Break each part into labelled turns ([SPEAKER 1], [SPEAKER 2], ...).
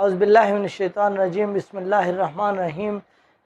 [SPEAKER 1] औज़ुबिल्लाहिमिनश्शैतानिर्रजीम बिस्मिल्लाहिर्रहमानिर्रहीम।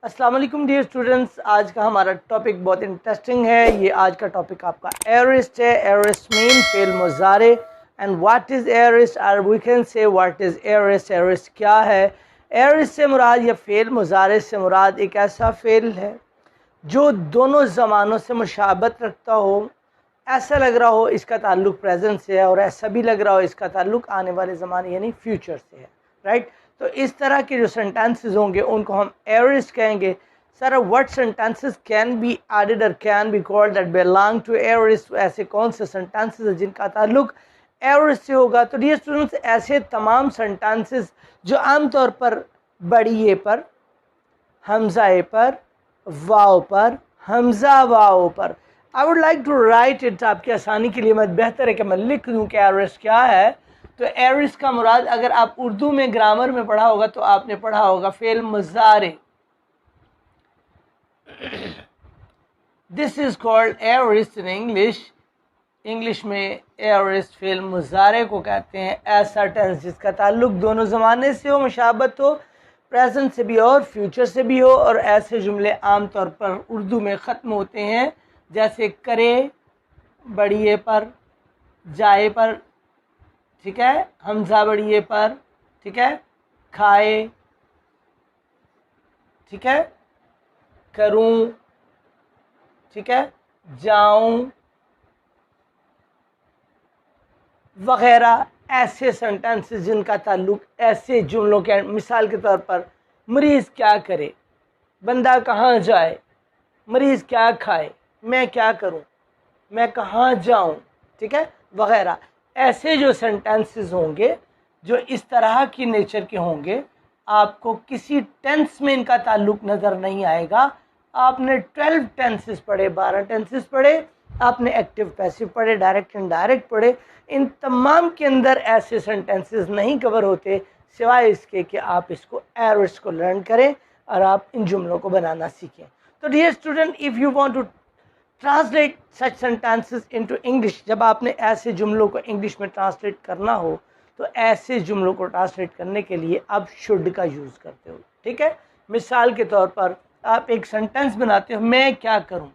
[SPEAKER 1] अस्सलाम वालेकुम डियर स्टूडेंट्स, आज का हमारा टॉपिक बहुत इंटरेस्टिंग है। ये आज का टॉपिक आपका एयरिस्ट है। एयरिस्ट मीन फेल मुज़ारे एंड व्हाट इज़ एयरिस्ट, और we can say what is aorist. Aorist क्या है? एयरिस्ट से मुराद या फेल मुज़ारे से मुराद एक ऐसा फेल है जो दोनों ज़मानों से मुशाबत रखता हो। ऐसा लग रहा हो इसका ताल्लुक प्रेजेंट से है और ऐसा भी लग रहा हो इसका ताल्लुक आने वाले ज़माने यानी फ्यूचर से है, राइट। तो इस तरह के जो सेंटेंसेस होंगे उनको हम एयरिस्ट कहेंगे। Sir what sentences can be added और can be called that belong to aorist? ऐसे कौन से सेंटेंसेस हैं जिनका ताल्लुक एयरिस्ट से होगा? तो डियर स्टूडेंट्स, ऐसे तमाम सेंटेंसेस जो आमतौर पर बड़ी ए पर, हमजा ए पर, वाव पर, हमजा वाव पर, I would like to write it. आपकी आसानी के लिए मैं बेहतर है कि मैं लिख दूँ कि एयरिस्ट क्या है। तो एयरिस्ट का मुराद, अगर आप उर्दू में ग्रामर में पढ़ा होगा तो आपने पढ़ा होगा फेल मुज़ारे। This is called aorist in English. English में एयरिस्ट फेल मुज़ारे को कहते हैं। ऐसा टेंस जिसका ताल्लुक दोनों ज़माने से हो, मुशाबत हो, प्रेजेंट से भी और फ्यूचर से भी हो। और ऐसे जुमले आमतौर पर उर्दू में ख़त्म होते हैं, जैसे करे बड़ी ए पर, जाए पर, ठीक है, हमजा बड़ी ए पर, ठीक है, खाए, ठीक है, करूं, ठीक है, जाऊं वगैरह। ऐसे सेंटेंसेस जिनका ताल्लुक ऐसे जुमलों के, मिसाल के तौर पर मरीज़ क्या करे, बंदा कहाँ जाए, मरीज़ क्या खाए, मैं क्या करूं, मैं कहाँ जाऊं, ठीक है, वगैरह। ऐसे जो सेंटेंसेस होंगे जो इस तरह की नेचर के होंगे, आपको किसी टेंस में इनका ताल्लुक नज़र नहीं आएगा। आपने 12 टेंसेस पढ़े, 12 टेंसेस पढ़े, आपने एक्टिव पैसिव पढ़े, डायरेक्ट इनडायरेक्ट पढ़े, इन तमाम के अंदर ऐसे सेंटेंसेस नहीं कवर होते सिवाय इसके कि आप इसको एयरिस्ट को लर्न करें और आप इन जुमलों को बनाना सीखें। तो dear student, if you want to translate such sentences into English, जब आपने ऐसे जुमलों को इंग्लिश में ट्रांसलेट करना हो तो ऐसे जुमलों को ट्रांसलेट करने के लिए आप शुड का यूज़ करते हो, ठीक है। मिसाल के तौर पर आप एक सेंटेंस बनाते हो, मैं क्या करूं,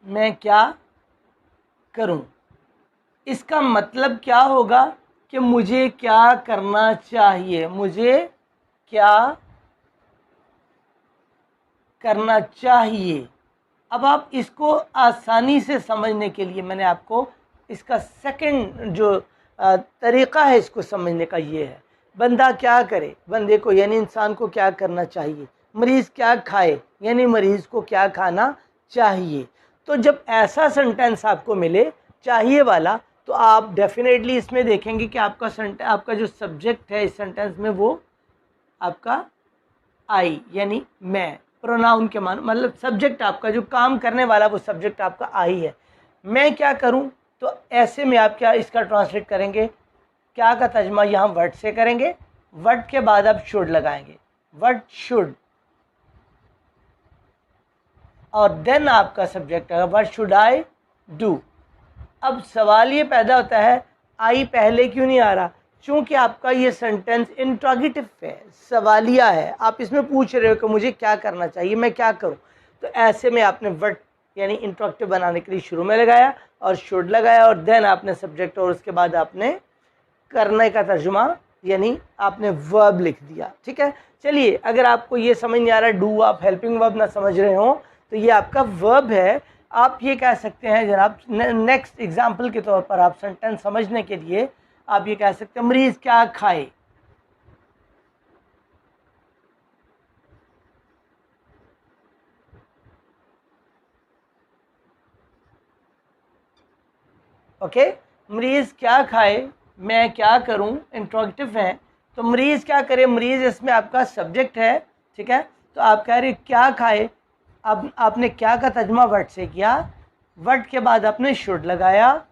[SPEAKER 1] मैं क्या करूं। इसका मतलब क्या होगा कि मुझे क्या करना चाहिए, मुझे क्या करना चाहिए। अब आप इसको आसानी से समझने के लिए मैंने आपको इसका सेकंड जो तरीक़ा है इसको समझने का ये है। बंदा क्या करे, बंदे को यानी इंसान को क्या करना चाहिए। मरीज़ क्या खाए, यानी मरीज़ को क्या खाना चाहिए। तो जब ऐसा सेंटेंस आपको मिले चाहिए वाला, तो आप डेफिनेटली इसमें देखेंगे कि आपका जो सब्जेक्ट है इस सेंटेंस में वो आपका आई यानी मैं, प्रोनाउन के मान, मतलब सब्जेक्ट आपका जो काम करने वाला वो सब्जेक्ट आपका आई है। मैं क्या करूं, तो ऐसे में आप क्या इसका ट्रांसलेट करेंगे, क्या का तर्जमा यहाँ वर्ड से करेंगे, वर्ड के बाद आप शुड लगाएंगे, वर्ड शुड, और देन आपका सब्जेक्ट है व्हाट शुड आई डू। अब सवाल ये पैदा होता है आई पहले क्यों नहीं आ रहा? चूँकि आपका ये सेंटेंस इंट्रोगेटिव है, सवालिया है। आप इसमें पूछ रहे हो कि मुझे क्या करना चाहिए, मैं क्या करूं। तो ऐसे में आपने वर्ड यानी इंट्रोगेटिव बनाने के लिए शुरू में लगाया और शुड लगाया, और देन आपने सब्जेक्ट, और उसके बाद आपने करने का तर्जुमा यानी आपने वर्ब लिख दिया, ठीक है। चलिए, अगर आपको ये समझ नहीं आ रहा, डू आप हेल्पिंग वर्ब ना समझ रहे हो, तो ये आपका वर्ब है। आप ये कह सकते हैं जनाब, नेक्स्ट एग्जाम्पल के तौर पर आप सेंटेंस समझने के लिए आप ये कह सकते हैं मरीज़ क्या खाए। ओके, मरीज़ क्या खाए, मैं क्या करूं, इंट्रोगेटिव है। तो मरीज़ क्या करे, मरीज़ इसमें आपका सब्जेक्ट है, ठीक है। तो आप कह रहे क्या खाए, अब आपने क्या का तर्जुमा वर्ड से किया, वर्ड के बाद आपने शुड लगाया,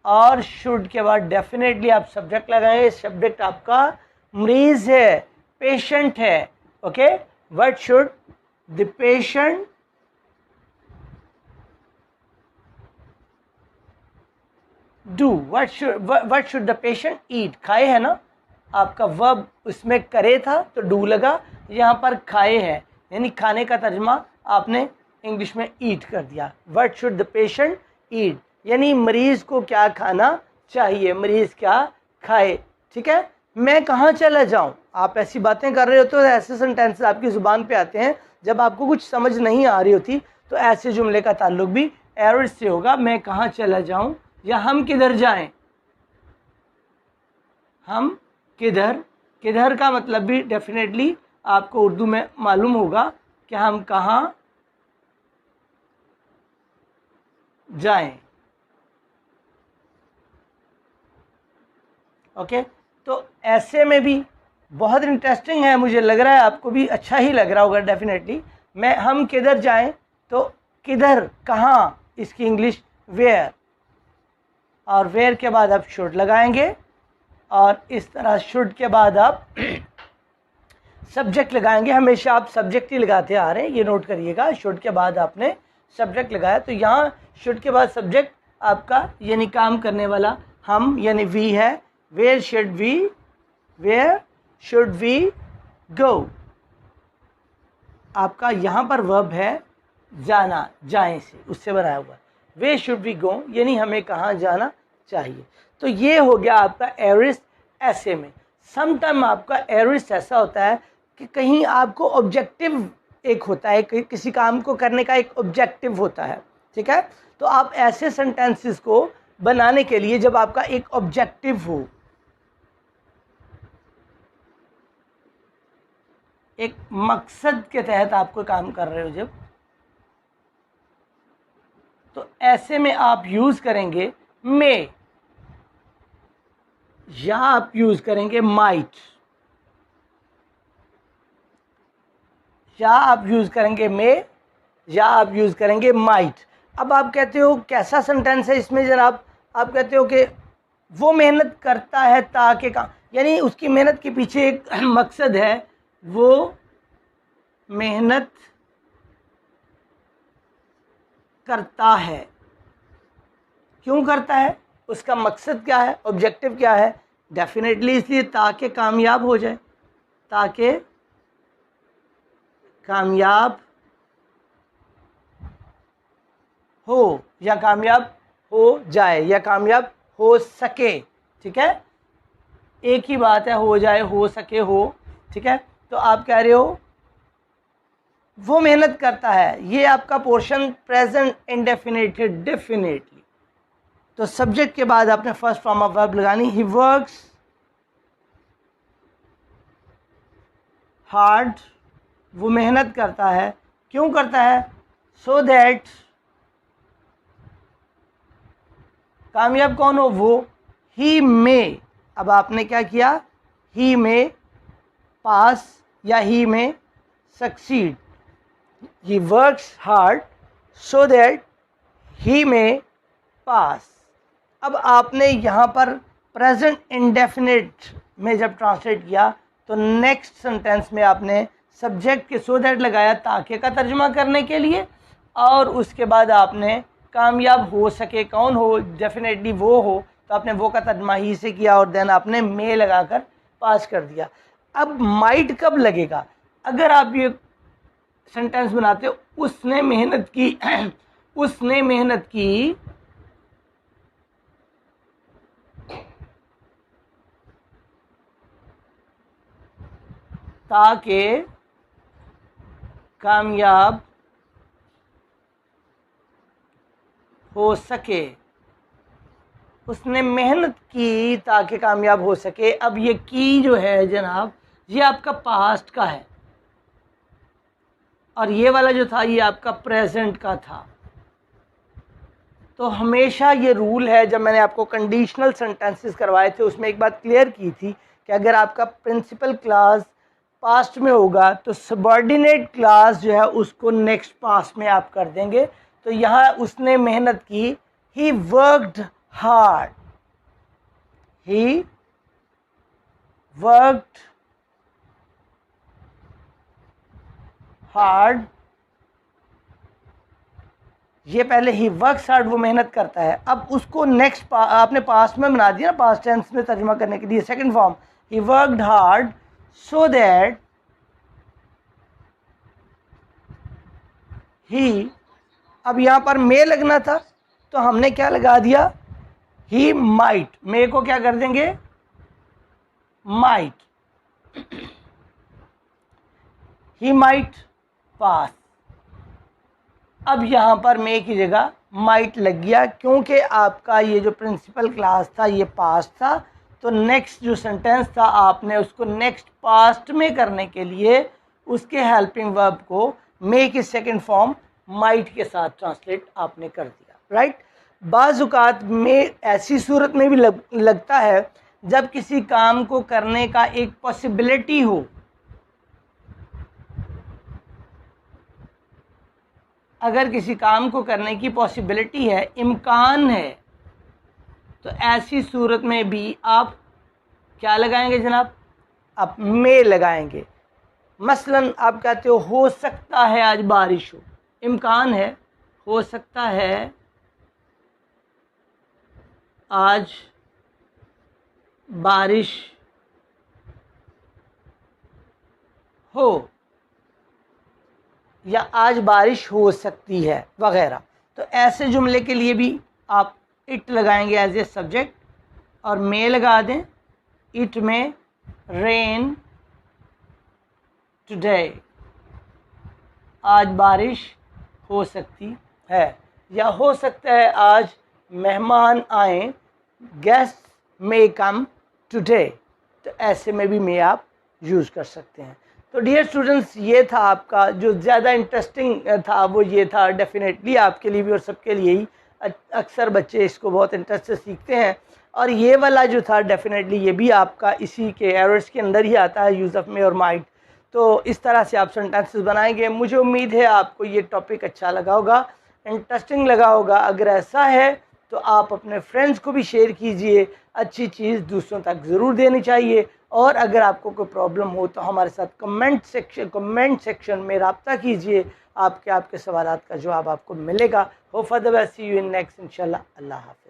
[SPEAKER 1] और शुड के बाद डेफिनेटली आप सब्जेक्ट लगाएंगे। सब्जेक्ट आपका मरीज है, पेशेंट है, okay. What should the patient do, what should the patient eat, खाए है ना, आपका वर्ब उसमें करे था तो डू लगा, यहाँ पर खाए है, यानी खाने का तर्जमा आपने इंग्लिश में ईट कर दिया। व्हाट शुड द पेशेंट ईट, यानी मरीज को क्या खाना चाहिए, मरीज क्या खाए। ठीक है, मैं कहाँ चला जाऊँ, आप ऐसी बातें कर रहे हो तो ऐसे सेंटेंसेस आपकी ज़ुबान पे आते हैं जब आपको कुछ समझ नहीं आ रही होती, तो ऐसे जुमले का ताल्लुक भी एवरेज से होगा। मैं कहाँ चला जाऊँ या हम किधर जाएं, हम किधर, किधर का मतलब भी डेफिनेटली आपको उर्दू में मालूम होगा कि हम कहाँ जाएं। ओके, तो ऐसे में भी बहुत इंटरेस्टिंग है, मुझे लग रहा है आपको भी अच्छा ही लग रहा होगा डेफिनेटली। मैं हम किधर जाएं, तो किधर, कहाँ, इसकी इंग्लिश वेयर, और वेयर के बाद आप शुड लगाएंगे, और इस तरह शुड के बाद आप सब्जेक्ट लगाएंगे। हमेशा आप सब्जेक्ट ही लगाते आ रहे हैं, ये नोट करिएगा। शुड के बाद आपने सब्जेक्ट लगाया, तो यहाँ शुड के बाद सब्जेक्ट आपका यानी काम करने वाला हम यानी वी है। वेयर शुड वी गो, आपका यहाँ पर वर्ब है जाना, जाए से उससे बनाया हुआ। वे शुड वी गो यानी हमें कहाँ जाना चाहिए। तो ये हो गया आपका एवरेस्ट ऐसे में। समटाइम आपका एवरेस्ट ऐसा होता है कि कहीं आपको ऑब्जेक्टिव एक होता है, किसी काम को करने का एक ऑब्जेक्टिव होता है। ठीक है, तो आप ऐसे सेंटेंसेस को बनाने के लिए जब आपका एक ऑब्जेक्टिव हो, एक मकसद के तहत आपको काम कर रहे हो जब, तो ऐसे में आप यूज करेंगे मे, या आप यूज करेंगे माइट, या आप यूज करेंगे मे, या आप यूज करेंगे माइट। अब आप कहते हो कैसा सेंटेंस है इसमें जनाब, आप कहते हो कि वो मेहनत करता है ताकि काम, यानी उसकी मेहनत के पीछे एक मकसद है, वो मेहनत करता है। क्यों करता है, उसका मकसद क्या है, ऑब्जेक्टिव क्या है, डेफिनेटली इसलिए ताकि कामयाब हो जाए, ताकि कामयाब हो, या कामयाब हो जाए, या कामयाब हो सके। ठीक है, एक ही बात है, हो जाए, हो सके, हो। ठीक है, तो आप कह रहे हो वो मेहनत करता है, ये आपका पोर्शन प्रेजेंट इंडेफिनिट है, डेफिनेटली। तो सब्जेक्ट के बाद आपने फर्स्ट फॉर्म ऑफ वर्ब लगानी, ही वर्क्स हार्ड, वो मेहनत करता है, क्यों करता है, सो दैट, कामयाब कौन हो, वो, ही मे, अब आपने क्या किया, ही मे पास या ही मे succeed, he works hard so that he may pass। अब आपने यहाँ पर प्रेजेंट इंडेफिनिट में जब ट्रांसलेट किया तो नेक्स्ट सेंटेंस में आपने सब्जेक्ट के सो दैट लगाया ताकि का तर्जुमा करने के लिए, और उसके बाद आपने कामयाब हो सके कौन हो, डेफिनेटली वो हो, तो आपने वो का तर्जुमा ही से किया और देन आपने मे लगाकर पास कर दिया। अब माइट कब लगेगा, अगर आप ये सेंटेंस बनाते हो उसने मेहनत की उसने मेहनत की ताकि कामयाब हो सके, उसने मेहनत की ताकि कामयाब हो सके। अब ये की जो है जनाब, ये आपका पास्ट का है, और ये वाला जो था ये आपका प्रेजेंट का था। तो हमेशा ये रूल है, जब मैंने आपको कंडीशनल सेंटेंसेस करवाए थे उसमें एक बात क्लियर की थी कि अगर आपका प्रिंसिपल क्लास पास्ट में होगा तो सबऑर्डिनेट क्लास जो है उसको नेक्स्ट पास्ट में आप कर देंगे। तो यहाँ उसने मेहनत की, he worked hard, he worked hard ये पहले ही वर्क्स हार्ड, वो मेहनत करता है। अब उसको नेक्स्ट आपने पास्ट में बना दिया ना, पास्ट टेंस में तर्जुमा करने के लिए second form, he worked hard so that he, अब यहाँ पर मे लगना था तो हमने क्या लगा दिया, ही माइट, मे को क्या कर देंगे, माइट, ही माइट पास। अब यहाँ पर मे की जगह माइट लग गया, क्योंकि आपका ये जो प्रिंसिपल क्लास था ये पास्ट था, तो नेक्स्ट जो सेंटेंस था आपने उसको नेक्स्ट पास्ट में करने के लिए उसके हेल्पिंग वर्ब को मे की सेकंड फॉर्म माइट के साथ ट्रांसलेट आपने कर दिया, राइट। बाज़-औक़ात में ऐसी सूरत में भी लगता है जब किसी काम को करने का एक पॉसिबिलिटी हो, अगर किसी काम को करने की पॉसिबिलिटी है, इम्कान है, तो ऐसी सूरत में भी आप क्या लगाएंगे जनाब, आप मे लगाएंगे। मसलन आप कहते हो सकता है आज बारिश हो, इम्कान है, हो सकता है आज बारिश हो, या आज बारिश हो सकती है वगैरह। तो ऐसे जुमले के लिए भी आप इट लगाएंगे एज ए सब्जेक्ट और मे लगा दें, इट में रेन टुडे, आज बारिश हो सकती है, या हो सकता है आज मेहमान आए, गेस्ट मे कम टुडे। तो ऐसे में भी मे आप यूज़ कर सकते हैं। तो डियर स्टूडेंट्स, ये था आपका जो ज़्यादा इंटरेस्टिंग था वो ये था, डेफिनेटली आपके लिए भी और सबके लिए ही। अक्सर बच्चे इसको बहुत इंटरेस्ट से सीखते हैं, और ये वाला जो था डेफिनेटली ये भी आपका इसी के एरर्स के अंदर ही आता है, यूज़ ऑफ मे और माइट। तो इस तरह से आप सेंटेंसेस बनाएंगे। मुझे उम्मीद है आपको ये टॉपिक अच्छा लगा होगा, इंटरेस्टिंग लगा होगा। अगर ऐसा है तो आप अपने फ्रेंड्स को भी शेयर कीजिए, अच्छी चीज़ दूसरों तक ज़रूर देनी चाहिए। और अगर आपको कोई प्रॉब्लम हो तो हमारे साथ कमेंट सेक्शन में रब्ता कीजिए, आपके सवालात का जवाब आपको मिलेगा। Hope for the best, see you in next इंशाल्लाह। अल्लाह हाफ़िज़।